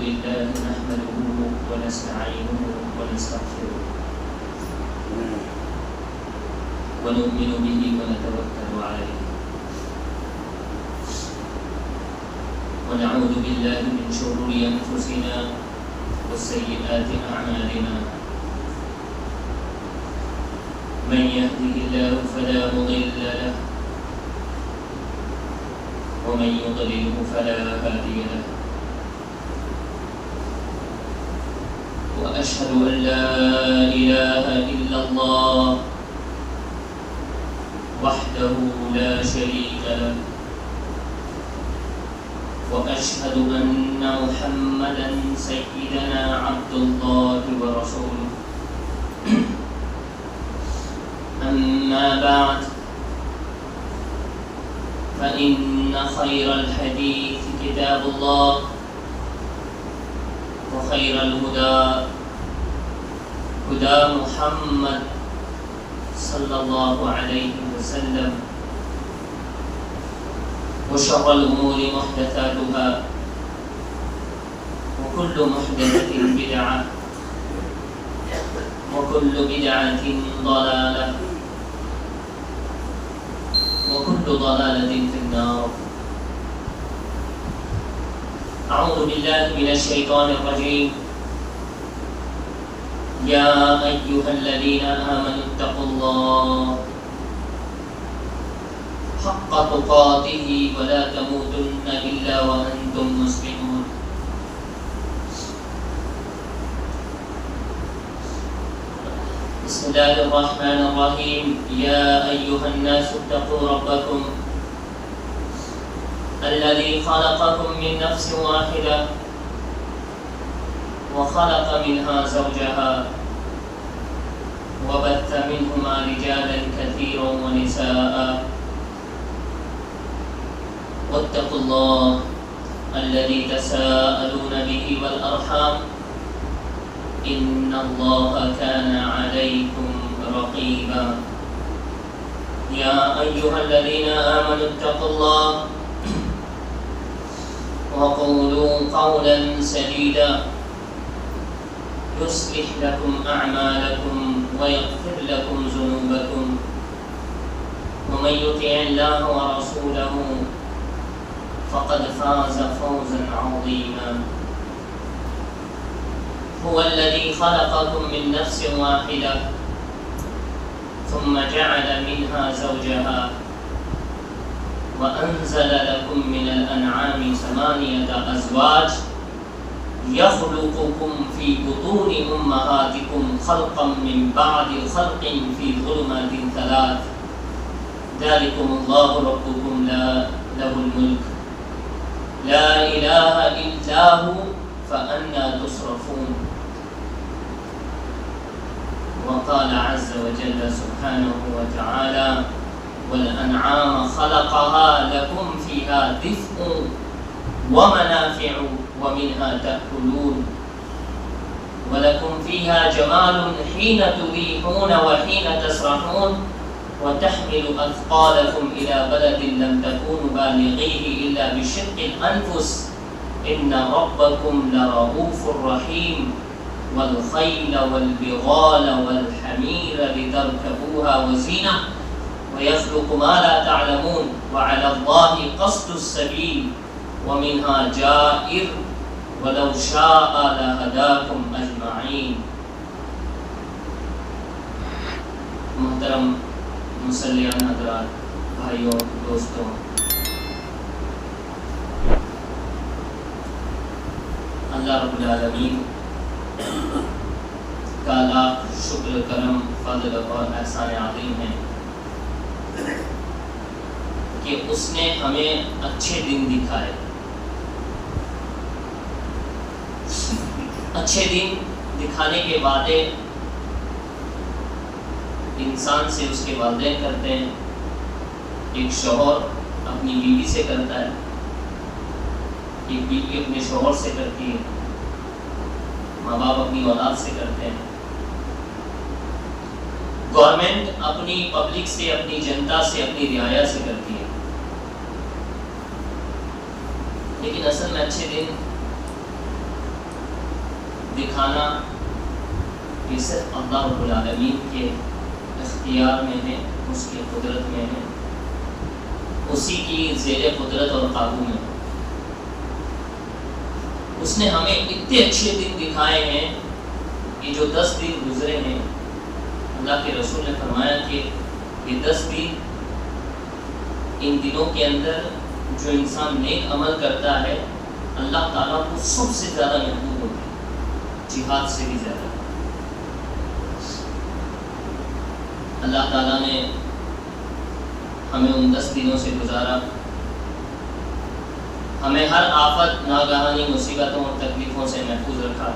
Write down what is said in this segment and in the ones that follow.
لله نحمده ونستعينه ونستغفره ونؤمن به ونتوكل عليه ونعوذ بالله من شرور أنفسنا وسيئات أعمالنا من يهده الله فلا مضل له ومن يضلله فلا هادي له وأشهد أن لا إله إلا الله وحده لا شريك له وأشهد أن محمدا سيدنا عبد الله ورسوله أما بعد فإن خير الحديث كتاب الله وخير الهدى هدى محمد صلى الله عليه وسلم وشر الأمور محدثاتها وكل محدثة بدعة وكل بدعة ضلالة وكل ضلالة في النار. أعوذ بالله من الشيطان الرجيم. يا أيها الذين آمنوا اتقوا الله حق تقاته ولا تموتن إلا وأنتم مسلمون. بسم الله الرحمن الرحيم. يا أيها الناس اتقوا ربكم الذي خلقكم من نفس واحدة وخلق منها زوجها وبث منهما رجالا كثيرا ونساء واتقوا الله الذي تساءلون به والأرحام إن الله كان عليكم رقيبا. يا أيها الذين آمنوا اتقوا الله وقولوا قولا سديدا يصلح لكم أعمالكم ويغفر لكم ذنوبكم ومن يطع الله ورسوله فقد فاز فوزا عظيما. هو الذي خلقكم من نفس واحدة ثم جعل منها زوجها وأنزل لكم من الأنعام 8 أزواج يخلقكم في بطون أمهاتكم خلقا من بعد خلق في ظلمات 3 ذلكم الله ربكم له الملك لا إله إلا هو فأنى تصرفون. وقال عز وجل سبحانه وتعالى والأنعام خلقها لكم فيها دفء ومنافع ومنها تأكلون ولكم فيها جمال حين تريحون وحين تسرحون وتحمل أثقالكم إلى بلد لم تكونوا بالغيه إلا بشق الأنفس إن ربكم لرؤوف رحيم والخيل والبغال والحمير لتركبوها وزينة ويخلق ما لا تعلمون وعلى الله قصد السبيل ومنها جائر ولو شاء لهداكم أجمعين. محترم مسلیان حضرات، بھائیوں، دوستوں، اللہ رب العالمین کا لاکھ شکر کرم فضل اور احسان عظیم ہے کہ اس نے ہمیں اچھے دن دکھائے. اچھے دن دکھانے کے بعد انسان سے اس کے والدین کرتے ہیں، ایک شوہر اپنی بیوی سے کرتا ہے، ایک بیوی اپنے شوہر سے کرتی ہے، ماں باپ اپنی اولاد سے کرتے ہیں، گورنمنٹ اپنی پبلک سے، اپنی جنتا سے، اپنی رعایا سے کرتی ہے. لیکن اصل میں اچھے دن دکھانا یہ صرف اللہ رب العالمین کے اختیار میں ہے، اس کی قدرت میں ہے، اسی کی زیر قدرت اور قابو میں ہے۔ اس نے ہمیں اتنے اچھے دن دکھائے ہیں، یہ جو 10 دن گزرے ہیں، اللہ کے رسول نے فرمایا کہ یہ 10 دن، ان دنوں کے اندر جو انسان نیک عمل کرتا ہے اللہ تعالیٰ کو سب سے زیادہ محبوب ہوتا ہے، جہاد سے بھی زیادہ۔ اللہ تعالیٰ نے ہمیں ان 10 دنوں سے گزارا، ہمیں ہر آفت، ناگہانی مصیبتوں اور تکلیفوں سے محفوظ رکھا۔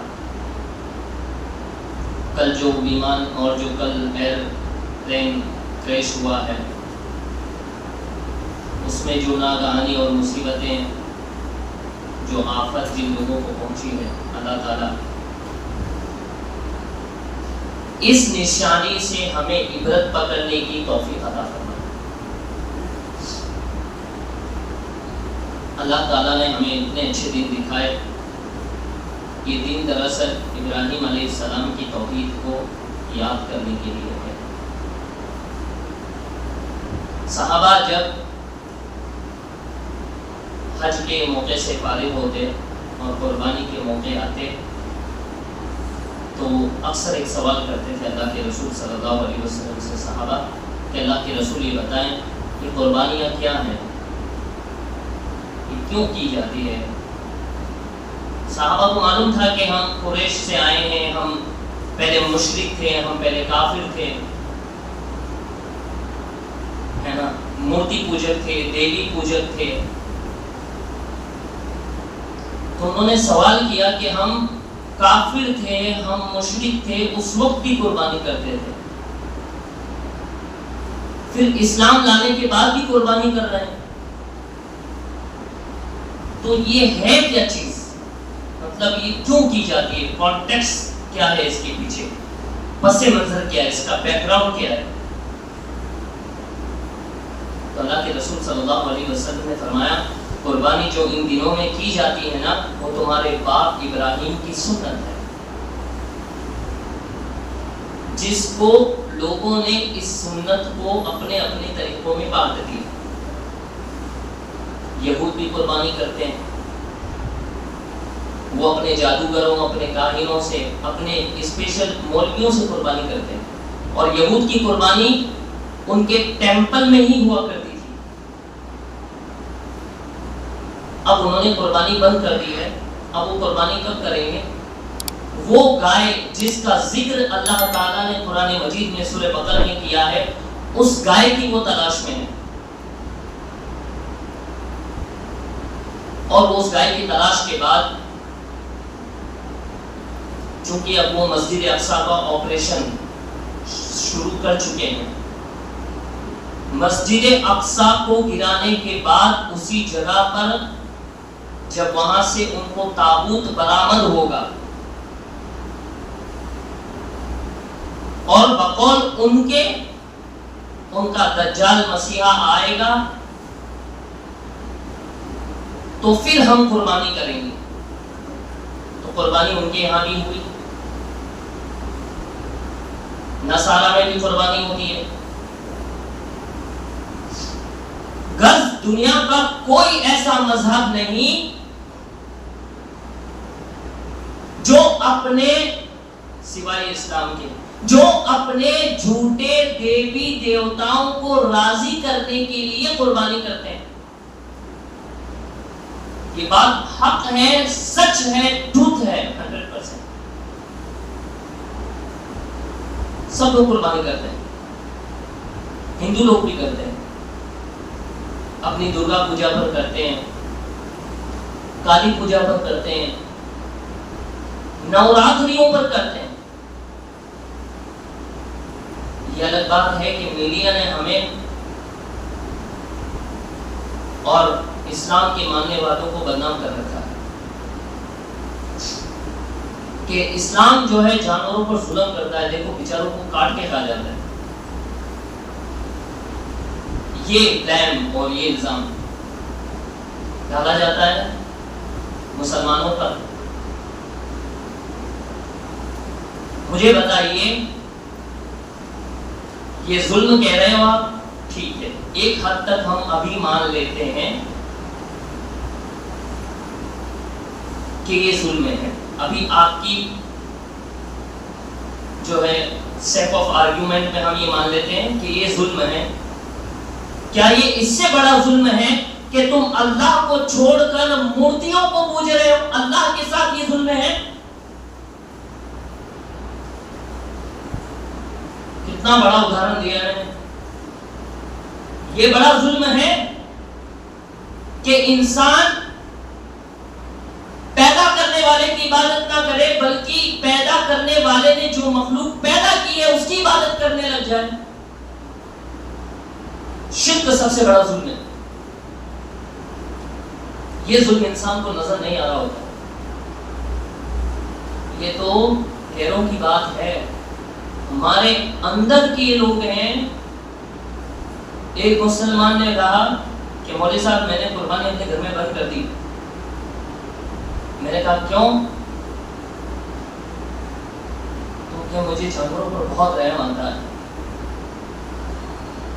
کل جو بیمان اور جو کل ایئر پلین کریش ہوا ہے، اس میں جو ناگہانی اور مصیبتیں، جو آفت جن لوگوں کو پہنچی ہے، اللہ تعالیٰ اس نشانی سے ہمیں عبرت پکڑنے کی توفیق عطا فرمائے۔ اللہ تعالیٰ نے ہمیں اتنے اچھے دن دکھائے۔ یہ دن دراصل ابراہیم علیہ السلام کی توحید کو یاد کرنے کے لیے ہے۔ صحابہ جب حج کے موقع سے فارغ ہوتے اور قربانی کے موقع آتے تو اکثر ایک سوال کرتے تھے اللہ کے رسول صلی اللہ علیہ وسلم سے صحابہ کہ اللہ کے رسول یہ بتائیں کہ قربانیاں کیا ہیں، یہ کیوں کی جاتی ہے؟ صحابہ کو معلوم تھا کہ ہم قریش سے آئے ہیں، ہم پہلے مشرک تھے، ہم پہلے کافر تھے، ہے نا، مورتی پوجک تھے، دیوی پوجک تھے۔ تو انہوں نے سوال کیا کہ ہم کافر تھے، ہم مشرک تھے، اس وقت بھی قربانی کرتے تھے، پھر اسلام لانے کے بعد بھی قربانی کر رہے ہیں، تو یہ ہے کیا چیز؟ مطلب یہ کیوں کی جاتی ہے؟ کانٹیکسٹ کیا ہے اس کے پیچھے؟ پس منظر کیا ہے؟ اس کا بیک گراؤنڈ کیا ہے؟ تو اللہ کے رسول صلی اللہ علیہ وسلم نے فرمایا قربانی جو ان دنوں میں کی جاتی ہے نا، وہ تمہارے باپ ابراہیم کی سنت ہے، جس کو لوگوں نے اس سنت کو اپنے اپنے طریقوں میں بانٹ دیا۔ یہود بھی قربانی کرتے ہیں، وہ اپنے جادوگروں، اپنے کاہنوں سے، اپنے اسپیشل مولویوں سے قربانی کرتے ہیں، اور یہود کی قربانی ان کے ٹیمپل میں ہی ہوا کرتی تھی۔ اب انہوں نے قربانی بند کر دی ہے، اب وہ قربانی کب کریں گے؟ وہ گائے جس کا ذکر اللہ تعالیٰ نے قرآن مجید میں سورہ بقرہ میں کیا ہے، اس گائے کی وہ تلاش میں ہے، اور اس گائے کی تلاش کے بعد چونکہ اب وہ مسجد اقصی کا آپریشن شروع کر چکے ہیں، مسجد اقصی کو گرانے کے بعد اسی جگہ پر جب وہاں سے ان کو تابوت برآمد ہوگا اور بقول ان کا دجال مسیحا آئے گا تو پھر ہم قربانی کریں گے۔ تو قربانی ان کے یہاں بھی ہوئی، نصارہ میں بھی قربانی ہوتی ہے۔ غرض دنیا کا کوئی ایسا مذہب نہیں جو اپنے سوائے اسلام کے جو اپنے جھوٹے دیوی دیوتاؤں کو راضی کرنے کے لیے قربانی کرتے ہیں۔ یہ بات حق ہے، سچ ہے، ٹروتھ ہے، 100%۔ سب لوگ قربانی کرتے ہیں، ہندو لوگ بھی کرتے ہیں، اپنی درگا پوجا پر کرتے ہیں، کالی پوجا پر کرتے ہیں، نوراتریوں پر کرتے ہیں۔ یہ الگ بات ہے کہ میڈیا نے ہمیں اور اسلام کے ماننے والوں کو بدنام کر رکھا ہے کہ اسلام جو ہے جانوروں پر ظلم کرتا ہے، دیکھو بیچاروں کو کاٹ کے کھا جاتا ہے۔ یہ بلیم اور یہ الزام ڈالا جاتا ہے مسلمانوں پر، مجھے بتائیے یہ ظلم کہہ رہے ہو آپ، ٹھیک ہے، ایک حد تک ہم ابھی مان لیتے ہیں کہ یہ ظلم ہے، ابھی آپ کی جو ہے سیک آف آرگیومنٹ میں ہم یہ مان لیتے ہیں کہ یہ ظلم ہے۔ کیا یہ اس سے بڑا ظلم ہے کہ تم اللہ کو چھوڑ کر مورتیوں کو پوج رہے ہو؟ اللہ کے ساتھ یہ ظلم ہے؟ کتنا بڑا ادھارن دیا ہے۔ یہ بڑا ظلم ہے کہ انسان پیدا کرنے والے کی عبادت نہ کرے، بلکہ پیدا کرنے والے نے جو مخلوق پیدا کی ہے اس کی عبادت کرنے لگ جائے۔ شرک سب سے بڑا ظلم ہے۔ یہ ظلم انسان کو نظر نہیں آ رہا ہوتا، یہ تو غیروں کی بات ہے، ہمارے اندر کے لوگ ہیں۔ ایک مسلمان نے کہا کہ مولوی صاحب میں نے قربانی اپنے گھر میں بند کر دی۔ میں نے کہا کیوں؟ تو کہ مجھے جانوروں پر بہت رحم آتا ہے،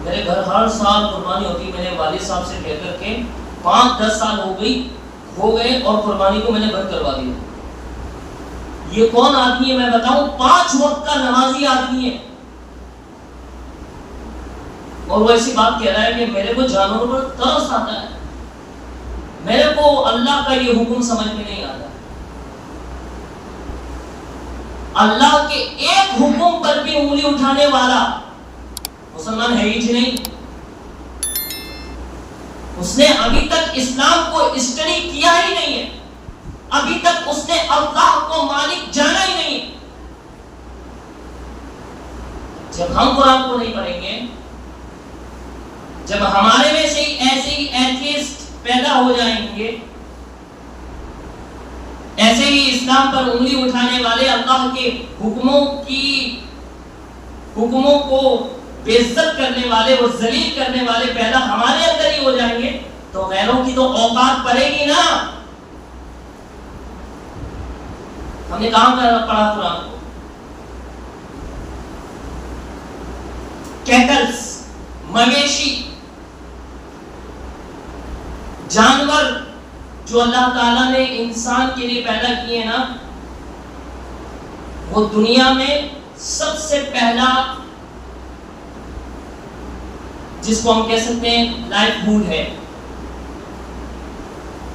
میرے گھر ہر سال قربانی ہوتی، میں نے والد صاحب سے کہہ کر کے 5-10 سال ہو گئے اور قربانی کو میں نے بند کروا دیا۔ یہ کون آدمی ہے میں بتاؤں؟ 5 وقت کا نمازی آدمی ہے، اور وہ ایسی بات کہہ رہا ہے کہ میرے کو جانوروں پر ترس آتا ہے، میرے کو اللہ کا یہ حکم سمجھ میں نہیں آتا۔ اللہ کے ایک حکم پر بھی انگلی اٹھانے والا مسلمان ہے ہی نہیں۔ اس نے ابھی تک اسلام کو اسٹڈی کیا ہی نہیں ہے، ابھی تک اس نے اللہ کو مالک جانا ہی نہیں۔ جب ہم قرآن کو نہیں پڑھیں گے، جب ہمارے میں سے ایسے ہی ایتھیسٹ پیدا ہو جائیں گے، ایسے ہی اسلام پر انگلی اٹھانے والے، اللہ کے حکموں کو بے عزت کرنے والے اور ذلیل کرنے والے پیدا ہمارے اندر ہی ہو جائیں گے، تو غیروں کی تو اوقات پڑے گی نا۔ ہم نے کہاں پڑھا قرآن کو؟ کیٹلز، مویشی، جانور جو اللہ تعالیٰ نے انسان کے لیے پیدا کیے نا، وہ دنیا میں سب سے پہلا جس کو ہم کہہ سکتے ہیں لائف ہوڈ ہے،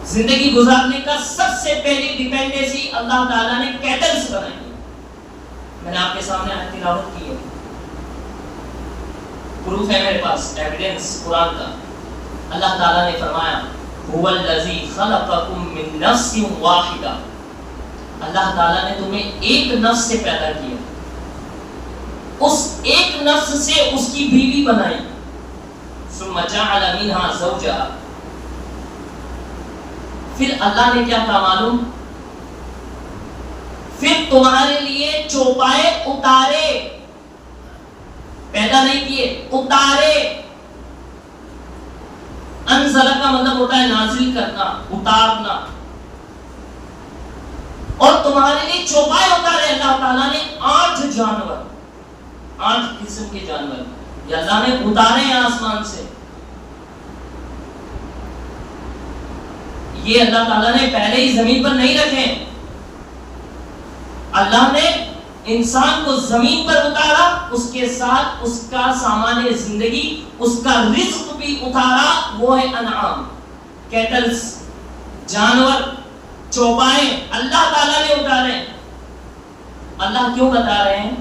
زندگی گزارنے کا سب سے پہلی ڈیپینڈنسی اللہ تعالیٰ نے کیٹل سے بنائی ہے۔ میں نے آپ کے سامنے آیت تلاوت کی ہے، پروف ہے میرے پاس، ایویڈنس قرآن کا۔ اللہ تعالیٰ نے فرمایا هو الذی خلقکم من نفس واحدہ، اللہ تعالیٰ نے تمہیں ایک نفس سے پیدا کیا، اس ایک نفس سے اس کی بیوی بنائی، ثم جعل منها زوجها، پھر اللہ نے کیا کہا معلوم؟ پھر تمہارے لیے چوپائے اتارے، پیدا نہیں کیے، اتارے۔ انزلہ کا مطلب ہوتا ہے نازل کرنا، اتارنا، اور تمہارے لیے چوپائے اتارے اللہ تعالیٰ نے 8 جانور، 8 قسم کے جانور یہ اللہ نے اتارے ہیں آسمان سے۔ یہ اللہ تعالیٰ نے پہلے ہی زمین پر نہیں رکھے، اللہ نے انسان کو زمین پر اتارا، اس کے ساتھ اس کا سامان زندگی، اس کا رزق بھی اتارا، وہ ہے انعام، کیٹلز، جانور، چوپائیں اللہ تعالیٰ نے اتارے۔ اللہ کیوں بتا رہے ہیں؟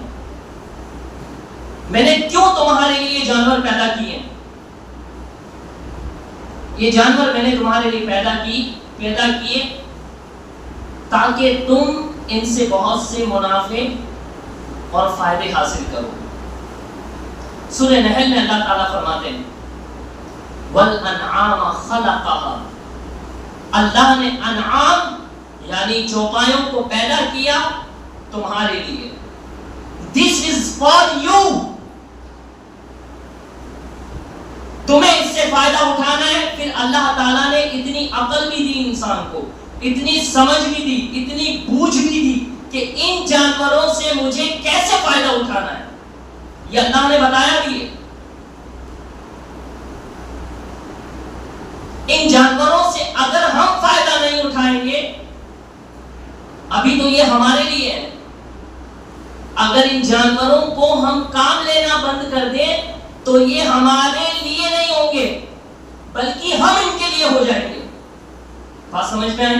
میں نے کیوں تمہارے لیے جانور پیدا کیے؟ یہ جانور میں نے تمہارے لیے پیدا کیے تاکہ تم ان سے بہت سے منافع اور فائدے حاصل کرو۔ سورہ نحل میں اللہ تعالیٰ فرماتے ہیں وَالْأَنْعَامَ خَلَقَهَا، اللہ نے انعام یعنی چوپایوں کو پیدا کیا تمہارے لیے۔ This is for you، تمہیں اس سے فائدہ اٹھانا ہے۔ پھر اللہ تعالیٰ نے اتنی عقل بھی دی انسان کو، اتنی سمجھ بھی دی، اتنی بوجھ بھی دی کہ ان جانوروں سے مجھے کیسے فائدہ اٹھانا ہے، یہ اللہ نے بتایا بھی ہے. ان جانوروں سے اگر ہم فائدہ نہیں اٹھائیں گے، ابھی تو یہ ہمارے لیے ہے، اگر ان جانوروں کو ہم کام لینا بند کر دیں تو یہ ہمارے لیے نہیں ہوں گے بلکہ ہم ان کے لیے ہو جائیں گے. بات سمجھ میں آئی؟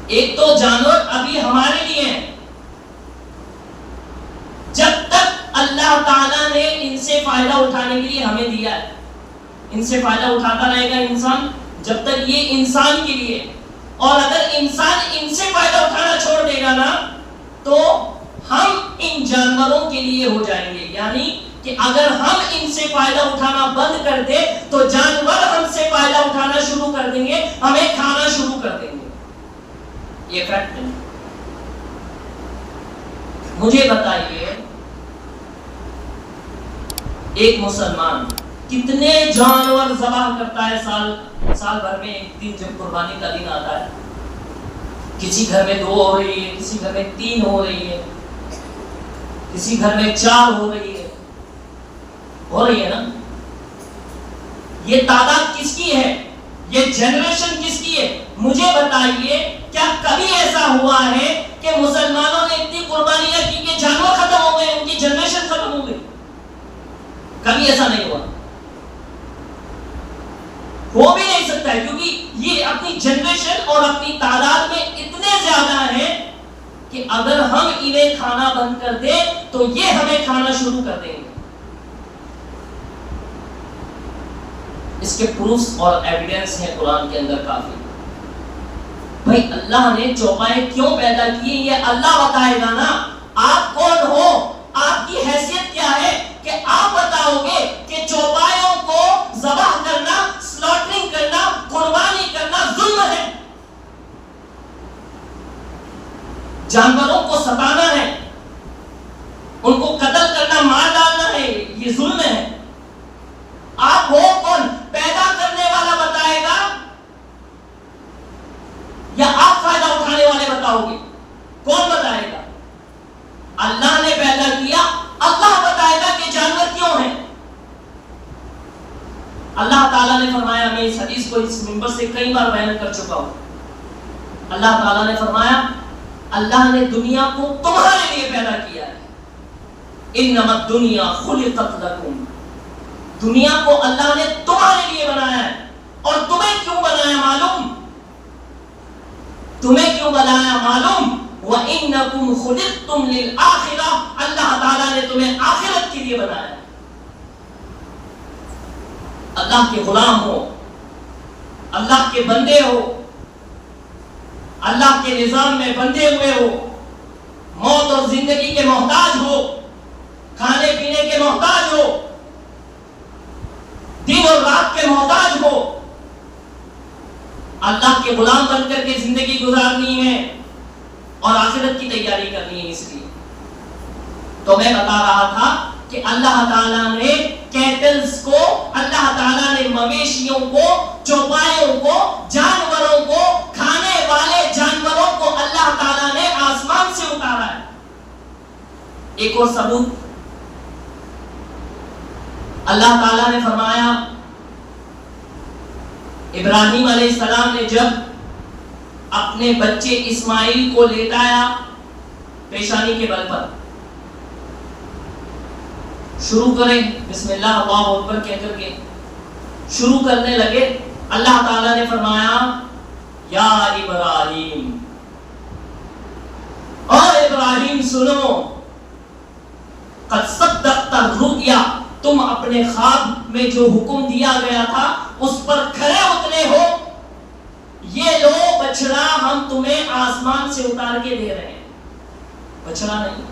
ایک تو جانور ابھی ہمارے لیے ہیں، جب تک اللہ تعالیٰ نے ان سے فائدہ اٹھانے کے لیے ہمیں دیا ہے، ان سے فائدہ اٹھاتا رہے گا انسان جب تک یہ انسان کے لیے. اور اگر انسان ان سے فائدہ اٹھانا چھوڑ دے گا نا تو ہم ان جانوروں کے لیے ہو جائیں گے. یعنی کہ اگر ہم ان سے فائدہ اٹھانا بند کر دیں تو جانور ہم سے فائدہ اٹھانا شروع کر دیں گے، ہمیں کھانا شروع کر دیں گے. یہ فیکٹ ہے. مجھے بتائیے ایک مسلمان کتنے جانور ذبح کرتا ہے سال بھر میں ایک دن جب قربانی کا دن آتا ہے؟ کسی گھر میں 2 ہو رہی ہے، کسی گھر میں 3 ہو رہی ہے، کسی گھر میں 4 ہو رہی ہے نا. یہ تعداد کس کی ہے؟ یہ جنریشن کس کی ہے؟ مجھے بتائیے کیا کبھی ایسا ہوا ہے کہ مسلمانوں نے اتنی قربانیاں کی کہ جانور ختم ہو گئے، ان کی جنریشن ختم ہو گئی؟ کبھی ایسا نہیں ہوا، ہو بھی نہیں سکتا ہے، کیونکہ یہ اپنی جنریشن اور اپنی تعداد میں اتنے زیادہ ہیں کہ اگر ہم انہیں کھانا بند کر دیں تو یہ ہمیں کھانا شروع کر دیں گے. اس کے پروفز اور ایویڈنس ہیں قرآن کے اندر کافی. بھائی اللہ نے چوپائے کیوں پیدا کیے یہ اللہ بتائے گا نا. آپ کون ہو؟ آپ کی حیثیت کیا ہے کہ آپ بتاؤ گے کہ چوپایوں کو ذبح کرنا، سلاٹرنگ کرنا، قربانی کرنا ظلم ہے، جانوروں کو ستانا ہے، ان کو قتل کرنا، مار ڈالنا ہے، یہ ظلم ہے. آپ ہو کون؟ پیدا کرنے والا بتائے گا یا آپ فائدہ اٹھانے والے بتاؤ گے؟ کون بتائے گا؟ اللہ نے پیدا کیا، اللہ بتائے گا کہ جانور کیوں ہیں. اللہ تعالیٰ نے فرمایا، میں اس حدیث کو اس منبر سے کئی بار بیان کر چکا ہوں. اللہ تعالیٰ نے فرمایا اللہ نے دنیا کو تمہارے لیے پیدا کیا ہے. انما الدنیا خلقت لکم، دنیا کو اللہ نے تمہارے لیے بنایا ہے. اور تمہیں کیوں بنایا معلوم؟ تمہیں کیوں بنایا معلوم؟ وَإِنَّكُمْ خُلِقْتُمْ لِلْآخِرَةِ، اللہ تعالیٰ نے تمہیں آخرت کے لیے بنایا ہے. اللہ کے غلام ہو، اللہ کے بندے ہو، اللہ کے نظام میں بندھے ہوئے ہو، موت اور زندگی کے محتاج ہو، کھانے پینے کے محتاج ہو، دن اور رات کے محتاج ہو، اللہ کے غلام بن کر کے زندگی گزارنی ہے اور آخرت کی تیاری کرنی ہے. اس لیے تو میں بتا رہا تھا کہ اللہ تعالیٰ نے کیٹلز کو، اللہ تعالیٰ نے مویشیوں کو، چوپایوں کو، جانوروں کو، کھانے والے جانوروں کو اللہ تعالیٰ نے آسمان سے اتارا ہے. ایک اور ثبوت، اللہ تعالیٰ نے فرمایا ابراہیم علیہ السلام نے جب اپنے بچے اسماعیل کو لیٹایا پیشانی کے بل پر، شروع کریں بسم اللہ اللہ اکبر کہہ کر کے شروع کرنے لگے، اللہ تعالیٰ نے فرمایا یا ابراہیم، اور ابراہیم سنو، قد صدقت الرؤیا، تم اپنے خواب میں جو حکم دیا گیا تھا اس پر کھڑے اترے ہو. یہ لو بچڑا ہم تمہیں آسمان سے اتار کے دے رہے ہیں. بچڑا نہیں،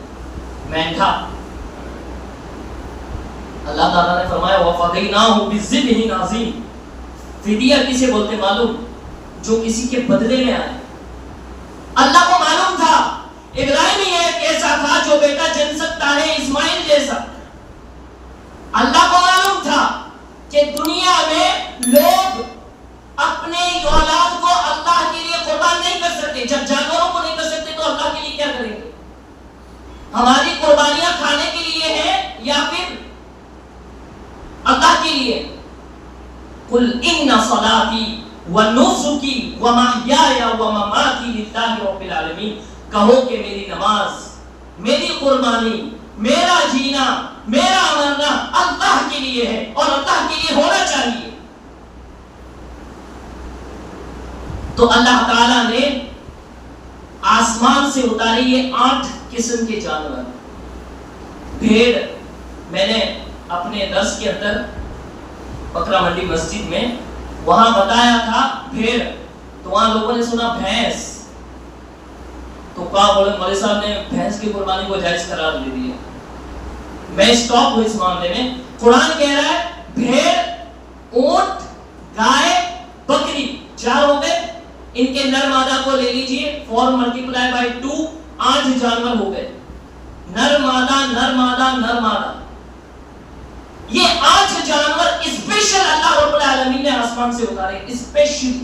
مینڈھا. اللہ تعالیٰ نے فرمایا وَفَدَيْنَاهُ بِالذِّبْحِ الْعَظِيمِ. فدیہ کسے بولتے معلوم؟ جو کسی کے بدلے میں آئے. اللہ کو معلوم تھا ابراہیم ہی ایک ایسا تھا جو بیٹا جن سکتا ہے اسماعیل جیسا. اللہ کو معلوم تھا کہ دنیا میں لوگ اپنے اولاد کو اللہ کے لیے قربان نہیں کر سکتے. جب جانوروں کو نہیں کر لیے. قل ان صلاتی ونسکی ومحیای ومماتی للہ رب العالمین. کہو کہ میری نماز، میری قربانی، میرا جینا، میرا مرنا اللہ کے لیے ہے اور اللہ کے لیے ہونا چاہیے. تو اللہ تعالیٰ نے آسمان سے اتاری یہ 8 قسم کے جانور. بھیڑ، میں نے اپنے درس کے اندر بکرا منڈی مسجد میں وہاں بتایا تھا بھیڑ، تو وہاں لوگوں نے سنا بھینس، تو کہا بولے مولوی صاحب نے بھینس کی قربانی کو جائز قرار دے دیا. میں اسٹاپ ہوں اس معاملے میں. قرآن کہہ رہا ہے بھیڑ، اونٹ، گائے، بکری 4 ہو گئے. ان کے نر مادہ کو لے لیجئے 4 ملٹیپلائی بائی 2، 8 جانور ہو گئے. نر مادہ نر مادہ نر مادہ، یہ 8 جانور اسپیشل اللہ رب العالمین نے آسمان سے اتارے اسپیشل.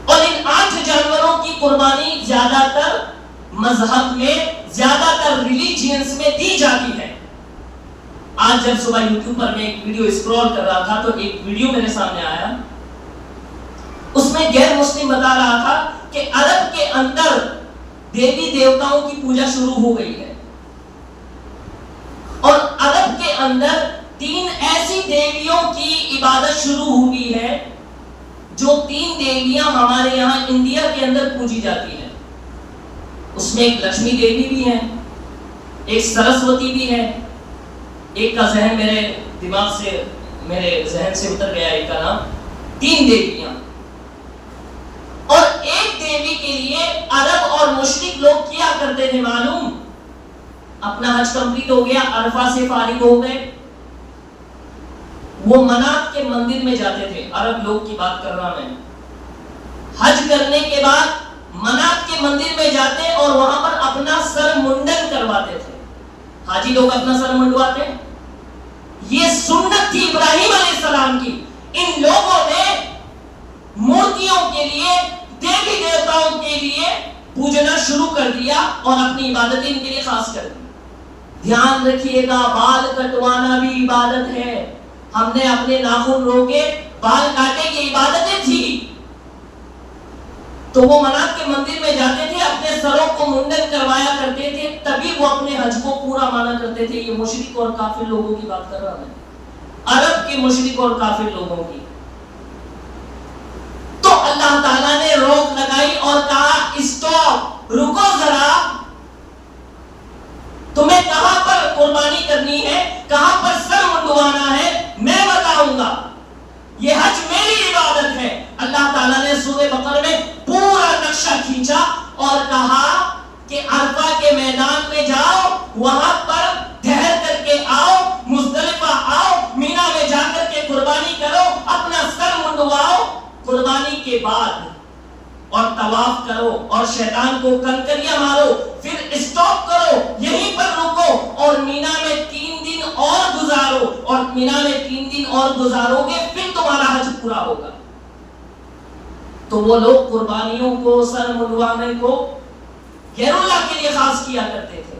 اور ان 8 جانوروں کی قربانی زیادہ تر مذہب میں، زیادہ تر ریلیجینز میں دی جاتی ہے. آج جب صبح یوٹیوب پر میں ایک ویڈیو اسکرول کر رہا تھا تو ایک ویڈیو میرے سامنے آیا، اس میں غیر مسلم بتا رہا تھا کہ عرب کے اندر دیوی دیوتاؤں کی پوجا شروع ہو گئی ہے، اور عرب کے اندر 3 ایسی دیویوں کی عبادت شروع ہوئی ہے جو 3 دیویاں ہمارے یہاں انڈیا کے اندر پوجی جاتی ہیں. اس میں ایک لکشمی دیوی بھی ہے، ایک سرسوتی بھی ہے، ایک کا ذہن میرے دماغ سے، میرے ذہن سے اتر گیا ایک کا نام. 3 دیویاں. اور ایک دیوی کے لیے عرب اور مشرک لوگ کیا کرتے تھے معلوم؟ اپنا حج کمپلیٹ ہو گیا، عرفہ سے فارغ ہو گئے، وہ منات کے مندر میں جاتے تھے. عرب لوگ کی بات کر رہا میں. حج کرنے کے بعد منات کے مندر میں جاتے اور وہاں پر اپنا سر منڈن کرواتے تھے. حاجی لوگ اپنا سر منڈواتے. یہ سنت تھی ابراہیم علیہ السلام کی. ان لوگوں نے مورتیوں کے لیے، دیوی دیوتاؤں کے لیے پوجنا شروع کر دیا اور اپنی عبادتیں ان کے لیے خاص کر دی. دھیان رکھیے گا، بال کٹوانا بھی عبادت ہے. ہم نے اپنے ناخن روکے، بال کاٹے، یہ عبادتیں تھی. تو وہ منات کے مندر میں جاتے تھے، اپنے سروں کو منڈن کروایا کرتے تھے، تبھی وہ اپنے حج کو پورا مانا کرتے تھے. یہ مشرک اور کافر لوگوں کی بات کر رہا میں، عرب کے مشرک اور کافر لوگوں کی. تو اللہ تعالیٰ نے روک لگائی اور کہا اسٹاپ، رکو ذرا، تمہیں کہاں پر قربانی کرنی ہے، کہاں پر سر منڈوانا ہے، میں بتاؤں گا. یہ حج میری عبادت ہے. اللہ تعالیٰ نے سورہ بقرہ میں پورا نقشہ کھینچا اور کہا کہ عرفہ کے میدان میں جاؤ، وہاں پر ٹھہر کر کے آؤ، مزدلفہ آؤ، مینا میں جا کر کے قربانی کرو، اپنا سر منڈواؤ. قربانی کے بعد اور طواف کرو اور شیطان کو کنکریاں مارو، پھر اسٹاپ کرو، یہیں پر رکو اور مینا میں 3 دن اور گزارو، اور مینا میں 3 دن اور گزارو گے پھر تمہارا حج پورا ہوگا. تو وہ لوگ قربانیوں کو، سر منڈوانے کو غیر اللہ کے لیے خاص کیا کرتے تھے.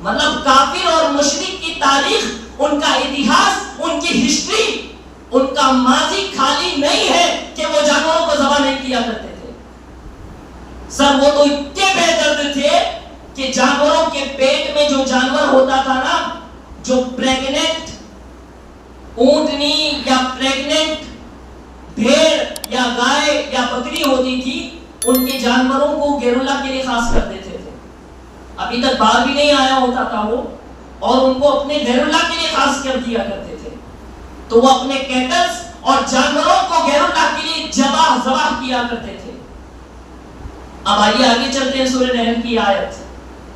مطلب کافر اور مشرک کی تاریخ، ان کا اتہاس، ان کی ہسٹری، ان کا ماضی خالی نہیں ہے کہ وہ جانوروں کو ذبح نہیں کیا کرتے تھے. سر وہ تو اتنے بے درد تھے کہ جانوروں کے پیٹ میں جو جانور ہوتا تھا نا، جو پریگننٹ اونٹنی یا پریگننٹ بھیڑ یا گائے یا بکری ہوتی تھی، ان کے جانوروں کو غیر اللہ کے لیے خاص کر دیتے تھے. ابھی تک باہر بھی نہیں آیا ہوتا تھا وہ، اور ان کو اپنے غیر اللہ کے لیے خاص کر دیا کرتے تھے. تو وہ اپنے کیٹلز اور جانوروں کو غیر اللہ کے لیے ذبح کیا کرتے تھے. اب آئیے آگے چلتے ہیں سورہ نحل کی آیت.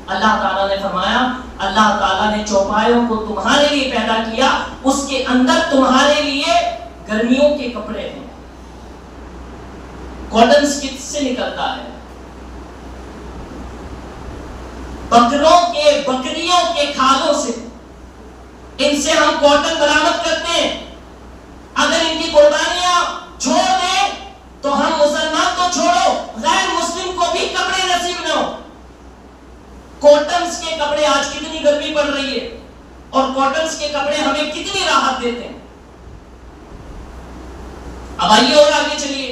اللہ تعالیٰ نے فرمایا، اللہ تعالیٰ نے چوپایوں کو تمہارے لیے پیدا کیا، اس کے اندر تمہارے لیے گرمیوں کے کپڑے ہیں. کاٹن کس سے نکلتا ہے؟ بکروں کے، بکریوں کے کھالوں سے. ان سے ہم کاٹن برآمد کرتے ہیں. اگر ان کی قربانیاں چھوڑ دیں تو ہم مسلمان تو چھوڑو، غیر مسلم کو بھی کپڑے نصیب نہ ہو. کاٹنز کے کپڑے، آج کتنی گرمی پڑ رہی ہے، اور کاٹنز کے کپڑے ہمیں کتنی راحت دیتے ہیں. اب آئیے اور آگے چلیے.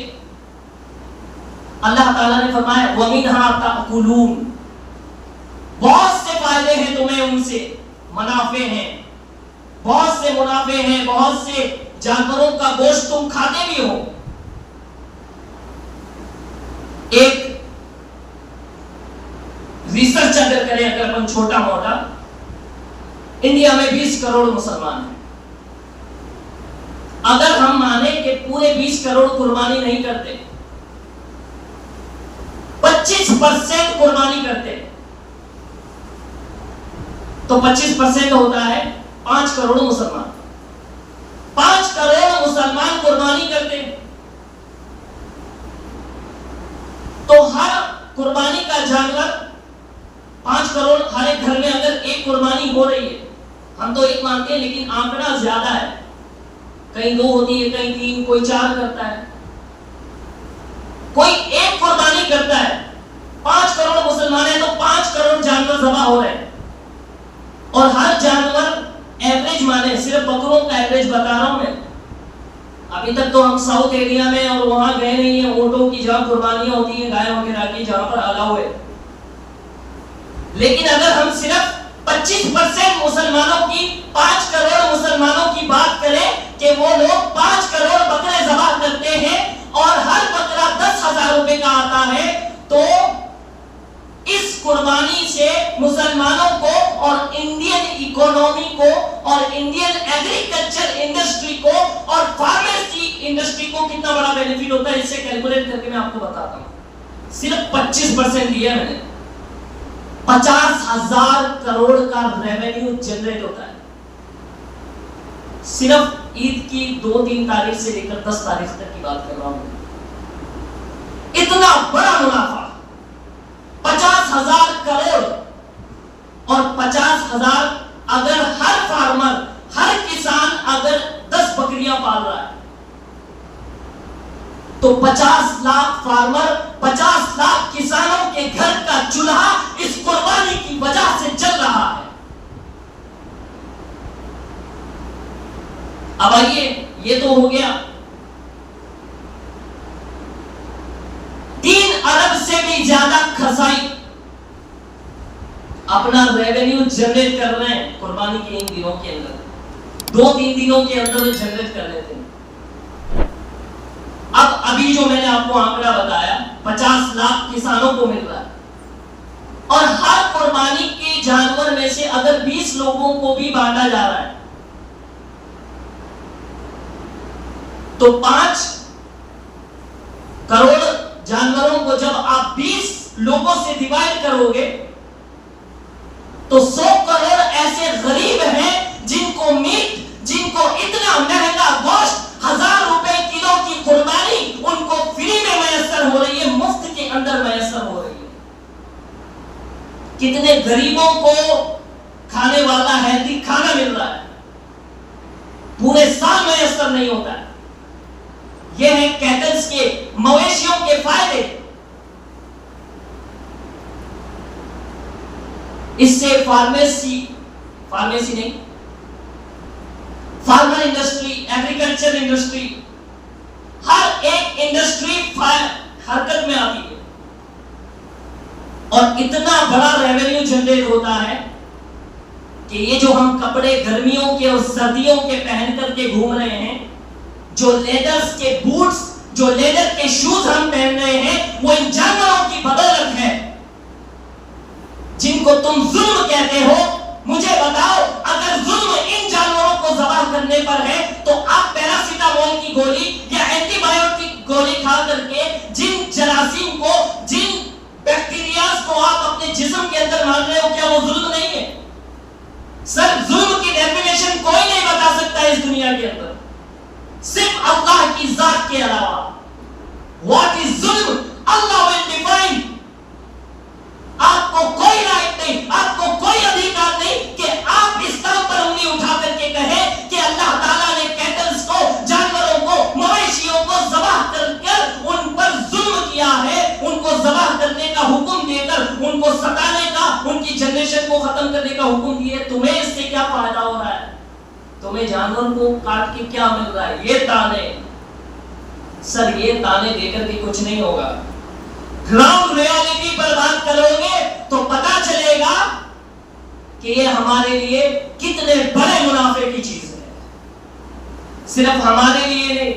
اللہ تعالیٰ نے فرمایا وَمِنْهَا تَأْكُلُونَ, بہت سے فائدے ہیں تمہیں ان سے, منافع ہیں, بہت سے منافع ہیں, بہت سے جانوروں کا گوشت تم کھاتے بھی ہو. ایک ریسرچ اگر کریں, اگر اپن چھوٹا موٹا, انڈیا میں 20 کروڑ مسلمان ہیں. اگر ہم مانیں کہ پورے 20 کروڑ قربانی نہیں کرتے, 25% قربانی کرتے, تو 25% ہوتا ہے 5 کروڑ مسلمان. 5 کروڑ مسلمان قربانی کرتے, تو ہر قربانی کا جانور 5 کروڑ, ہر ایک گھر میں اگر ایک قربانی ہو رہی ہے, ہم تو ایک مانتے ہیں لیکن آنکڑا زیادہ ہے, کہیں 2 ہوتی ہے, کہیں 3, کوئی 4 کرتا ہے, کوئی ایک قربانی کرتا ہے. 5 کروڑ مسلمان ہیں تو 5 کروڑ جانور ذبح ہو رہے ہیں, اور ہر جانور ایوریج مانے, صرف بکروں کا ایوریج بتا رہا ہوں میں. ابھی تک تو ہم ساؤتھ ایریا میں اور وہاں گئے نہیں ہیں, اونٹوں کی جہاں قربانیاں ہوتی ہیں, گائے وغیرہ کی, جہاں پر الاؤ ہے. لیکن اگر ہم صرف 25% مسلمانوں کی, 5 کروڑ مسلمانوں کی بات کریں کہ وہ لوگ 5 کروڑ بکرے ذبح کرتے ہیں اور ہر بکرا 10,000 روپے کا آتا ہے, تو اس قربانی سے مسلمانوں کو اور انڈین اکانومی کو اور انڈین ایگریکلچر انڈسٹری کو اور فارمیسی انڈسٹری کو کتنا بڑا بینیفٹ ہوتا ہے, اس سے کیلکولیٹ کر کے میں آپ کو بتاتا ہوں. صرف 25% دیا میں نے, 50,000 کروڑ کا ریونیو جنریٹ ہوتا ہے. صرف عید کی 2-3 تاریخ سے لے کر 10 تاریخ تک کی بات کر رہا ہوں. اتنا بڑا منافع, 50,000 کروڑ, اور 50,000 اگر ہر فارمر, ہر کسان اگر 10 بکریاں پال رہا ہے, تو 50 لاکھ فارمر, 50 لاکھ کسانوں کے گھر کا چولہا اس قربانی کی وجہ سے چل رہا ہے. اب آئیے, یہ تو ہو گیا. 3 ارب سے بھی زیادہ کھسائی اپنا ریونیو جنریٹ کر رہے ہیں قربانی کے ان دنوں کے اندر, 2-3 دنوں کے اندر جنریٹ کر لیتے ہیں. اب ابھی جو میں نے آپ کو آنکڑا بتایا 50 لاکھ کسانوں کو مل رہا ہے, اور ہر قربانی کے جانور میں سے اگر 20 لوگوں کو بھی بانٹا جا رہا ہے, تو 5 کروڑ جانوروں کو جب آپ 20 لوگوں سے ڈیوائڈ کرو گے, تو 100 کروڑ ایسے غریب ہیں جن کو میٹ, جن کو اتنا مہنگا گوشت 1000 روپے کلو کی قربانی ان کو فری میں میسر ہو رہی ہے, مفت کے اندر میسر ہو رہی ہے. کتنے غریبوں کو کھانے والا ہیلتھی کھانا مل رہا ہے, پورے سال میسر نہیں ہوتا ہے. یہ ہے کیٹلز کے, مویشیوں کے فائدے. اس سے فارمیسی نہیں, فارمر انڈسٹری, ایگریکلچر انڈسٹری, ہر ایک انڈسٹری حرکت میں آتی ہے, اور اتنا بڑا ریونیو جنریٹ ہوتا ہے کہ یہ جو ہم کپڑے گرمیوں کے اور سردیوں کے پہن کر کے گھوم رہے ہیں, جو لیدرز کے بوٹس, جو لیدر کے شوز ہم پہن رہے ہیں, وہ ان جانوروں کی بدولت ہے جن کو تم ظلم کہتے ہو. مجھے بتاؤ, اگر ظلم ان جانوروں کو ذبح کرنے پر ہے, تو آپ پیراسیٹامول کی گولی یا اینٹی بایوٹک گولی کھا کر کے جن جراثیم کو, جن بیکٹیریاز کو آپ اپنے جسم کے اندر مار رہے ہو, کیا وہ ظلم نہیں ہے؟ سر, ظلم کی ڈیفینیشن کوئی نہیں بتا سکتا اس دنیا کے اندر, صرف اللہ کی ذات کے علاوہ. What is ظلم? اللہ will define. آپ کو کوئی رائٹ نہیں, آپ کو کوئی ادھیکار نہیں کہ آپ اس طرح پر انگلی اٹھا کر کے کہیں کہ اللہ تعالیٰ نے کیٹلز کو, جانوروں کو, مویشیوں کو ذبح کر ان پر ظلم کیا ہے, ان کو ذبح کرنے کا حکم دے کر, ان کو ستانے کا, ان کی حکم دیے, تمہیں اس سے کیا فائدہ ہو رہا ہے, تمہیں جانور کو کاٹ کے کیا مل رہا ہے, یہ تانے. سر یہ تانے دے کر کے کچھ نہیں ہوگا. گراؤنڈ ریالٹی پر بات کرو گے تو پتا چلے گا کہ یہ ہمارے لیے کتنے بڑے منافع کی چیز ہے. صرف ہمارے لیے نہیں.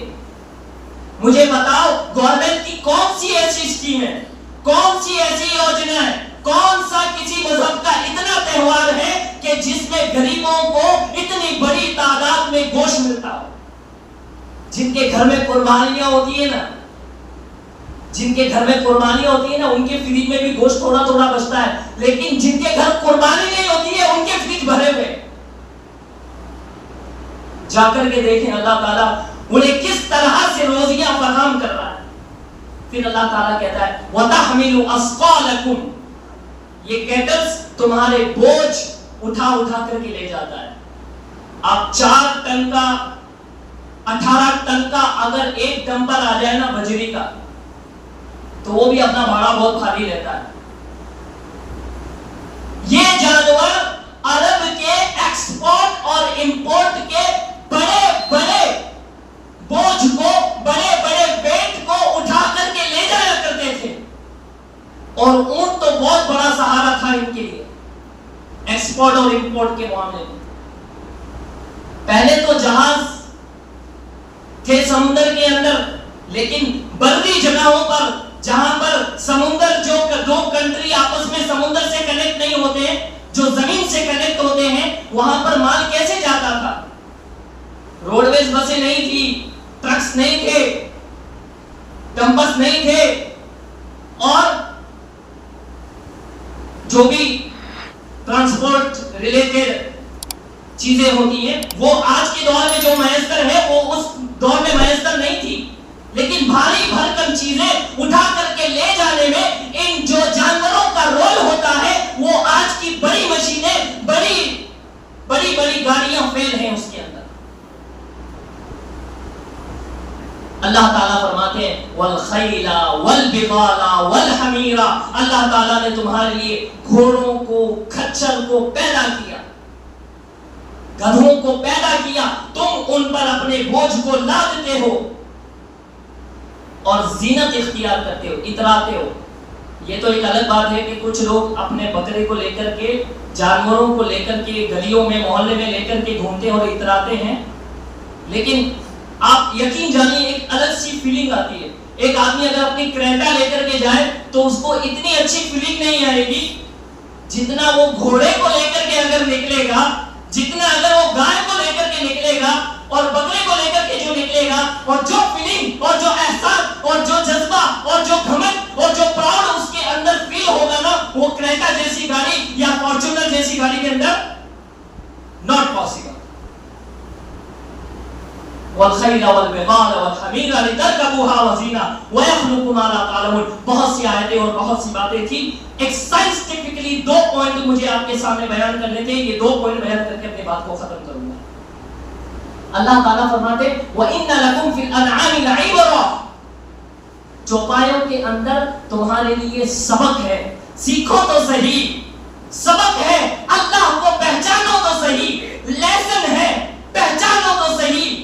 مجھے بتاؤ گورنمنٹ کی کون سی ایسی اسکیم ہے, کون سی ایسی یوجنا ہے, کون سا کسی مذہب کا اتنا تہوار ہے کہ جس میں غریبوں کو اتنی بڑی تعداد میں گوشت ملتا ہو. جن کے گھر میں قربانیاں ہوتی ہیں نا, جن کے گھر میں قربانیاں ہوتی ہیں نا, ان کے فریج میں بھی گوشت تھوڑا تھوڑا بچتا ہے, لیکن جن کے گھر قربانی نہیں ہوتی ہے ان کے فریج بھرے ہوئے. جا کر کے دیکھیں اللہ تعالیٰ انہیں کس طرح سے روزیاں فراہم کر رہا ہے. پھر اللہ تعالیٰ کہتا ہے وَتَحْمِلُ أَثْقَالَكُمْ, یہ کیٹلز تمہارے بوجھ اٹھا اٹھا کر کے لے جاتا ہے. آپ 4 ٹن کا 18 ٹن کا اگر ایک ڈمپر آ جائے نا بجری کا, تو وہ بھی اپنا بھاڑا بہت بھاری لیتا ہے. یہ جانور عرب کے ایکسپورٹ اور امپورٹ کے بڑے بڑے بوجھ کو, بڑے بڑے ویٹ کو اٹھا کر کے لے جایا کرتے تھے, اور اونٹ تو بہت بڑا سہارا تھا ان کے لیے ایکسپورٹ اور امپورٹ کے معاملے میں. پہلے تو جہاز تھے سمندر کے اندر, لیکن بری جگہوں پر جہاں پر سمندر, جو دو کنٹری آپس میں سمندر سے کنیکٹ نہیں ہوتے, جو زمین سے کنیکٹ ہوتے ہیں, وہاں پر مال کیسے جاتا تھا؟ روڈ ویز بسیں نہیں تھی, ٹرکس نہیں تھے, ڈمپرز نہیں تھے, اور جو بھی ٹرانسپورٹ ریلیٹڈ چیزیں ہوتی ہیں وہ آج کے دور میں جو میسر ہے وہ اس دور میں میسر نہیں تھی. لیکن بھاری بھرکم چیزیں اٹھا کر کے لے جانے میں ان جو جانوروں کا رول ہوتا ہے وہ آج کی بڑی مشینیں, بڑی بڑی بڑی گاڑیاں فیل ہیں اس کے اندر. اللہ تعالیٰ فرماتے ہیں والخیل والبغال والحمیر, اللہ تعالیٰ نے تمہارے لیے گھوڑوں کو, کھچر کو پیدا کیا, گدھوں کو پیدا کیا, تم ان پر اپنے بوجھ کو لادتے ہو اور زینت اختیار کرتے ہو, اتراتے ہو. یہ تو ایک الگ بات ہے کہ کچھ لوگ اپنے بکرے کو لے کر کے, جانوروں کو لے کر کے گلیوں میں, محلے میں لے کر کے گھومتے اور اتراتے ہیں, لیکن آپ یقین جانیے ایک الگ سی فیلنگ آتی ہے. ایک آدمی اگر اپنی کریٹا لے کر کے جائے تو اس کو اتنی اچھی فیلنگ نہیں آئے گی جتنا وہ گھوڑے کو لے کر کے اگر نکلے گا, جتنا اگر وہ گائے کو لے کر کے نکلے گا اور بکرے کو لے کر کے جو نکلے گا, اور جو فیلنگ اور جو احساس اور جو جذبہ اور جو گھمنڈ اور جو پراؤڈ اس کے اندر فیل ہوگا نا, وہ کریٹا جیسی گاڑی یا فارچونر جیسی گاڑی کے اندر ناٹ پاسبل. والخیل والبغال والحمیر لترکبوها وزینہ ویخلق ما لا تعلمون. بہت سی آیتیں اور بہت سی باتیں تھیں. ایک سائنٹیفکلی 2 پوائنٹ مجھے آپ کے سامنے بیان کرنے تھے, یہ 2 پوائنٹ بیان کر کے اپنی بات کو ختم کروں گا. اللہ تعالیٰ فرماتے وَإِنَّ لَكُمْ فِي الْأَنْعَامِ لَعِبْرَةً, چوپایوں کے اندر تمہارے لیے سبق ہے, سیکھو تو صحیح, سبق ہے, اللہ کو پہچانو تو صحیح, لیسن ہے, پہچانو تو صحیح.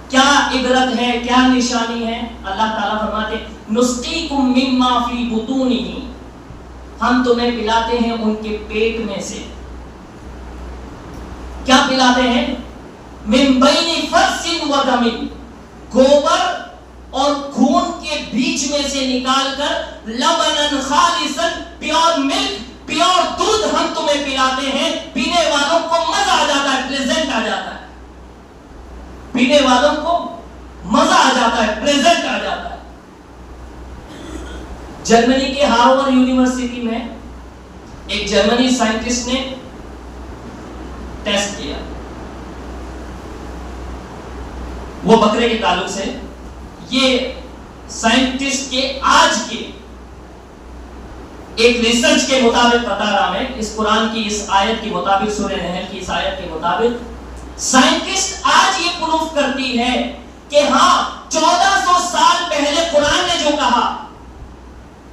کیا عبرت ہے, کیا نشانی ہے؟ اللہ تعالیٰ فرماتے نُسْقِيكُم مِّمَّا فِي بُطُونِهِ, ہم تمہیں پلاتے ہیں ان کے پیٹ میں سے. کیا پلاتے ہیں؟ مِن بَيْنِ فَرْثٍ وَدَمٍ, گوبر اور خون کے بیچ میں سے نکال کر, لبناً خالصاً, پیور ملک, پیور دودھ ہم تمہیں پلاتے ہیں. پینے والوں کو مزہ آ جاتا ہے, پلیزنٹ آ جاتا ہے, پینے والوں کو مزہ آ جاتا ہے, پریزنٹ آ جاتا ہے. جرمنی کے ہارورڈ یونیورسٹی میں ایک جرمنی سائنٹسٹ نے ٹیسٹ کیا, وہ بکرے کے تعلق سے. یہ سائنٹسٹ کے آج کے ایک ریسرچ کے مطابق بتا رہا میں, اس قرآن کی اس آیت کے مطابق, سورہ نحل کی اس آیت کے مطابق, سائنٹسٹ آج یہ پروف کرتی ہے کہ ہاں 1400 سال پہلے قرآن نے جو کہا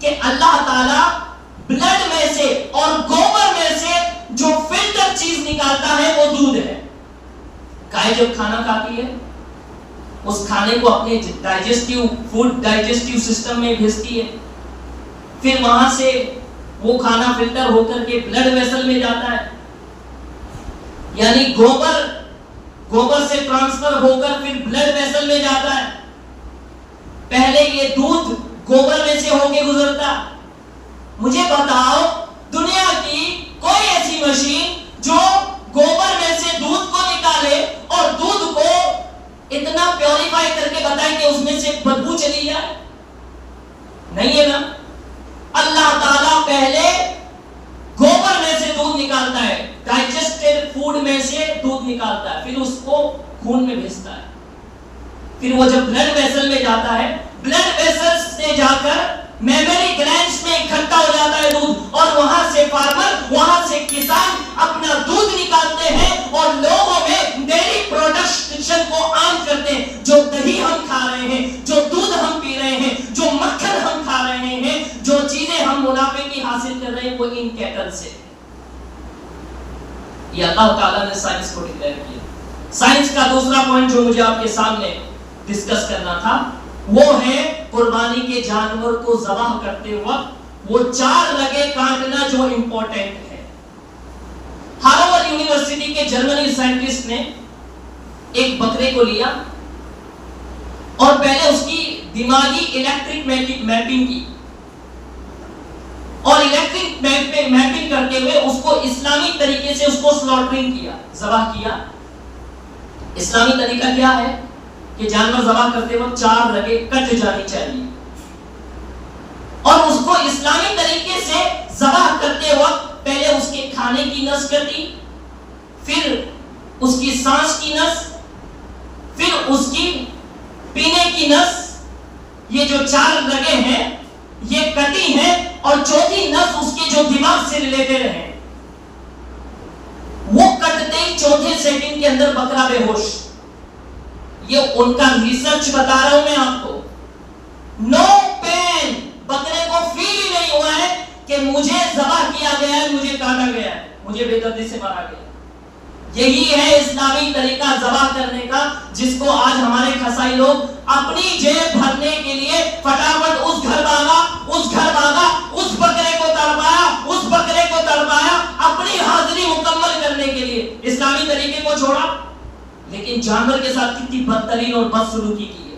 کہ اللہ تعالیٰ بلڈ میں سے اور گوبر میں سے نکالتا ہے وہ دودھ ہے. گائے جب کھانا کھاتی ہے اس کھانے کو اپنے ڈائجسٹیو سسٹم میں بھیجتی ہے, پھر وہاں سے وہ کھانا فلٹر ہو کر کے بلڈ ویسل میں جاتا ہے, یعنی گوبر سے ٹرانسفر ہو کر پھر بلڈ ویسل میں جاتا ہے. پہلے یہ دودھ گوبر میں سے ہو کے گزرتا. مجھے بتاؤ دنیا کی کوئی ایسی مشین جو گوبر میں سے دودھ کو نکالے اور دودھ کو اتنا پیوریفائی کر کے بتائے کہ اس میں سے بدبو چلی جائے؟ نہیں ہے نا. اللہ تعالیٰ پہلے گوبر میں سے دودھ نکالتا ہے, ڈائجسٹڈ فوڈ میں سے دودھ نکالتا ہے, پھر اس کو خون میں بھیجتا ہے, پھر وہ جب بلڈ ویسل میں جاتا ہے, بلڈ ویسل سے جا کر میموری گلینڈز میں اکٹھا ہو جاتا ہے دودھ, اور وہاں سے فارمر, وہاں سے کسان اپنا دودھ نکالتے ہیں اور لوگوں میں ڈیری پروڈکشن کو عام کرتے ہیں. جو دہی ہم کھا رہے ہیں, جو دودھ ہم پی رہے ہیں, جو مکھن ہم کھا رہے ہیں, جو چیزیں ہم منافع کی حاصل کر رہے ہیں, وہ ان کیٹل سے. یہ اللہ تعالیٰ نے سائنس کو ڈکلیئر کیا. سائنس کا دوسرا پوائنٹ جو مجھے آپ کے سامنے ڈسکس کرنا تھا وہ ہے قربانی کے جانور کو ذبح کرتے وقت وہ 4 رگیں کاٹنا جو امپورٹنٹ ہے. ہارورڈ یونیورسٹی کے جرمنی سائنٹسٹ نے ایک بکرے کو لیا اور پہلے اس کی دماغی الیکٹرک میپنگ کی, اور الیکٹرک میپنگ کرتے ہوئے اس کو اسلامی طریقے سے اس کو سلوٹرنگ کیا, ذبح کیا. اسلامی طریقہ کیا ہے کہ جانور ذبح کرتے وقت 4 رگیں کٹ جانی چاہیے, اور اس کو اسلامی طریقے سے ذبح کرتے وقت پہلے اس کے کھانے کی نس کٹی, پھر اس کی سانس کی نس, پھر اس کی پینے کی نس. یہ جو 4 رگیں ہیں یہ کٹی ہیں, اور چوتھی نس اس کے جو دماغ سے ریلیٹڈ ہے. وہ کٹتے ہی چوتھے سیکنڈ کے اندر بکرا بے ہوش. یہ ان کا ریسرچ بتا رہا ہوں میں آپ کو. نو پین, بکرے کو فیل ہی نہیں ہوا ہے کہ مجھے ذبح کیا گیا ہے, مجھے کاٹا گیا ہے, مجھے بے دردی سے مارا گیا. یہی ہے اسلامی طریقہ ذبح کرنے کا, جس کو آج ہمارے قصائی لوگ اپنی جیب بھرنے کے لیے فٹافٹ اس گھر بھاگا, اس بکرے کو تڑپایا, اپنی حاضری مکمل کرنے کے لیے اسلامی طریقے کو چھوڑا. لیکن جانور کے ساتھ کتنی بدترین اور بدسلوکی کی ہے.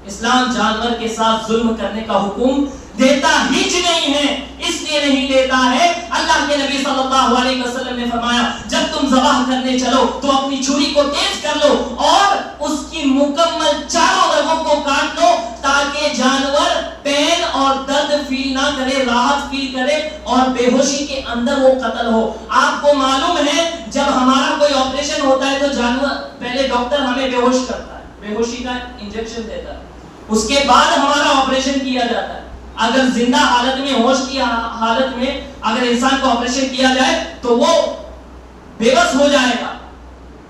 اسلام جانور کے ساتھ ظلم کرنے کا حکم دیتا ہی نہیں ہے. اس لیے نہیں دیتا ہے, اللہ کے نبی صلی اللہ علیہ وسلم نے فرمایا جب تم ذبح کرنے چلو تو اپنی چھری کو تیز کر لو اور اس کی مکمل 4 رگوں کو کاٹ لو, تاکہ جانور پین اور درد فیل نہ کرے, راحت فیل کرے اور بے ہوشی کے اندر وہ قتل ہو. آپ کو معلوم ہے جب ہمارا کوئی آپریشن ہوتا ہے تو جانور پہلے ڈاکٹر ہمیں بے ہوش کرتا ہے, بے ہوشی کا انجیکشن دیتا ہے, اس کے بعد ہمارا آپریشن کیا جاتا ہے. اگر زندہ حالت میں, ہوش کی حالت میں اگر انسان کو آپریشن کیا جائے تو وہ بے بس ہو جائے گا,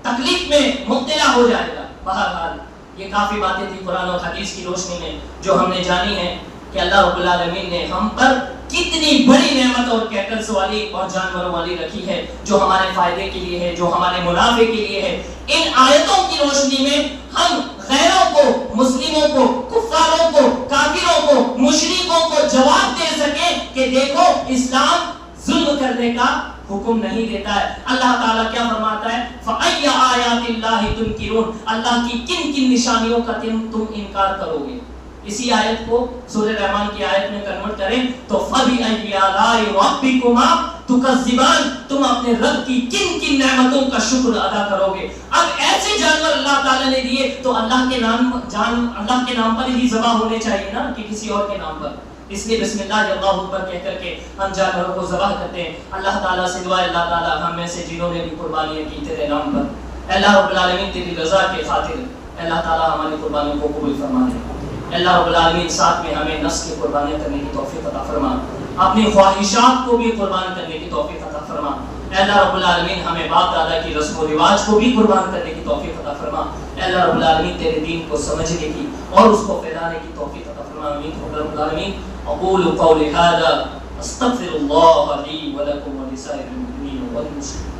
تکلیف میں مبتلا ہو جائے گا. بہرحال یہ کافی باتیں تھی قرآن اور حدیث کی روشنی میں جو ہم نے جانی ہے کہ اللہ رب العالمین نے ہم پر کتنی بڑی نعمت اور کیٹلز والی اور جانوروں والی رکھی ہے, جو ہمارے فائدے کے لیے ہے, جو ہمارے منافع کے لیے ہے. ان آیتوں کی روشنی میں ہم غیروں کو, مسلموں کو, کفاروں کو, کافروں کو, مشرکوں کو جواب دے سکیں کہ دیکھو اسلام ظلم کرنے کا حکم نہیں دیتا ہے. اللہ تعالیٰ کیا فرماتا ہے, فَأَيَّ آیَاتِ اللَّهِ تُنْکِرُونَ, اللہ کی کن کن نشانیوں کا تم انکار کرو گے. اسی آیت کو سورہ رحمان کی آیت میں کنورٹ کریں تو فَبِأَيِّ آلَاءِ رَبِّكُمَا تُكَذِّبَانِ, تم اپنے رب کی کن کن نعمتوں کا شکر ادا کرو گے. اب ایسے جانور اللہ تعالیٰ نے دیے تو اللہ کے نام پر ہی ذبح ہونے چاہیے نا, کہ کسی اور کے نام پر. اس لیے بسم اللہ اللہ اکبر کہہ کر کے ہم جانوروں کو ذبح کرتے ہیں. اللہ تعالیٰ سے دعا ہے اللہ تعالیٰ ہم میں سے جنہوں نے بھی قربانیاں کی تیرے نام پر, اللہ رب العالمین تیری رضا کے خاطر اللہ تعالیٰ ہماری قربانیوں کو قبول فرما دے. اللہ رب العالمین ساتھ میں ہمیں نفس کی قربانیاں کرنے کی توفیق عطا فرما, اپنی خواہشات کو بھی قربان کرنے کی توفیق عطا فرما. اللہ رب العالمین ہمیں باپ دادا کی رسم و رواج کو بھی قربان کرنے کی توفیق عطا فرما. اللہ رب العالمین تیرے دین کو سمجھنے کی اور اس کو پھیلانے کی توفیق عطا فرما. آمین رب العالمین. اقول قولی ھذا استغفر اللہ لی ولکم ولسائر المؤمنین والمسلمین.